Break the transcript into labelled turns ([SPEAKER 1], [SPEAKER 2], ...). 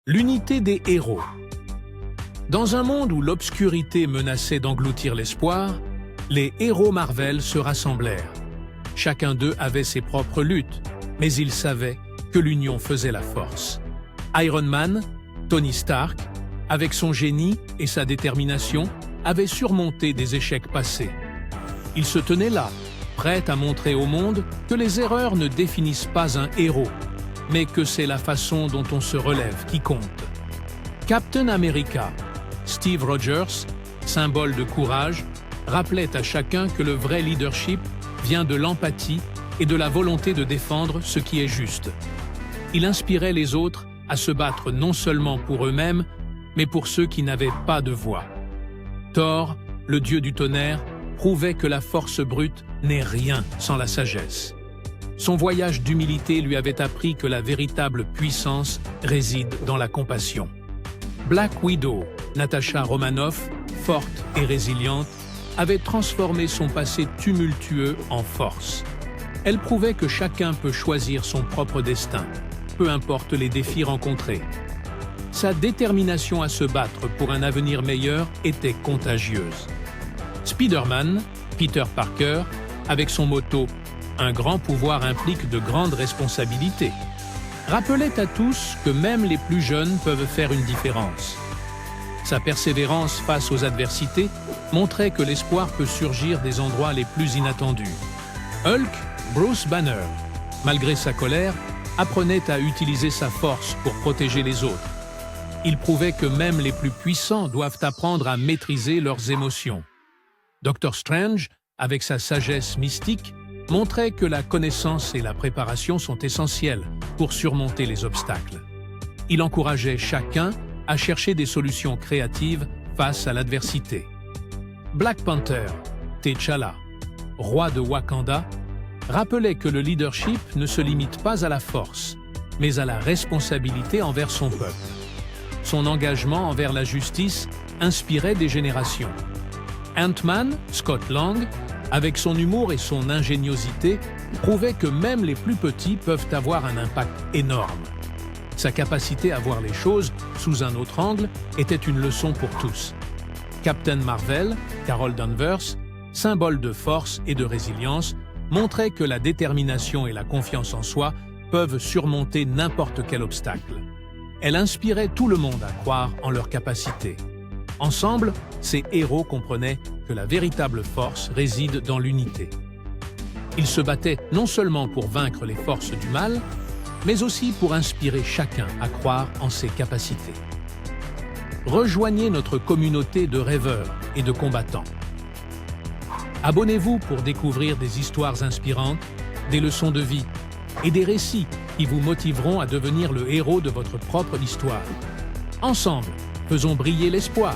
[SPEAKER 1] L'unité des héros. Dans un monde où l'obscurité menaçait d'engloutir l'espoir, les héros Marvel se rassemblèrent. Chacun d'eux avait ses propres luttes, mais ils savaient que l'union faisait la force. Iron Man, Tony Stark, avec son génie et sa détermination, avait surmonté des échecs passés. Il se tenait là, prêt à montrer au monde que les erreurs ne définissent pas un héros, mais que c'est la façon dont on se relève qui compte. Captain America, Steve Rogers, symbole de courage, rappelait à chacun que le vrai leadership vient de l'empathie et de la volonté de défendre ce qui est juste. Il inspirait les autres à se battre non seulement pour eux-mêmes, mais pour ceux qui n'avaient pas de voix. Thor, le dieu du tonnerre, prouvait que la force brute n'est rien sans la sagesse. Son voyage d'humilité lui avait appris que la véritable puissance réside dans la compassion. Black Widow, Natasha Romanoff, forte et résiliente, avait transformé son passé tumultueux en force. Elle prouvait que chacun peut choisir son propre destin, peu importe les défis rencontrés. Sa détermination à se battre pour un avenir meilleur était contagieuse. Spider-Man, Peter Parker, avec son motto « Un grand pouvoir implique de grandes responsabilités », rappelait à tous que même les plus jeunes peuvent faire une différence. Sa persévérance face aux adversités montrait que l'espoir peut surgir des endroits les plus inattendus. Hulk, Bruce Banner, malgré sa colère, apprenait à utiliser sa force pour protéger les autres. Il prouvait que même les plus puissants doivent apprendre à maîtriser leurs émotions. Doctor Strange, avec sa sagesse mystique, montrait que la connaissance et la préparation sont essentielles pour surmonter les obstacles. Il encourageait chacun à chercher des solutions créatives face à l'adversité. Black Panther, T'Challa, roi de Wakanda, rappelait que le leadership ne se limite pas à la force, mais à la responsabilité envers son peuple. Son engagement envers la justice inspirait des générations. Ant-Man, Scott Lang, avec son humour et son ingéniosité, prouvait que même les plus petits peuvent avoir un impact énorme. Sa capacité à voir les choses sous un autre angle était une leçon pour tous. Captain Marvel, Carol Danvers, symbole de force et de résilience, montrait que la détermination et la confiance en soi peuvent surmonter n'importe quel obstacle. Elle inspirait tout le monde à croire en leurs capacités. Ensemble, ces héros comprenaient que la véritable force réside dans l'unité. Ils se battaient non seulement pour vaincre les forces du mal, mais aussi pour inspirer chacun à croire en ses capacités. Rejoignez notre communauté de rêveurs et de combattants. Abonnez-vous pour découvrir des histoires inspirantes, des leçons de vie et des récits qui vous motiveront à devenir le héros de votre propre histoire. Ensemble, faisons briller l'espoir.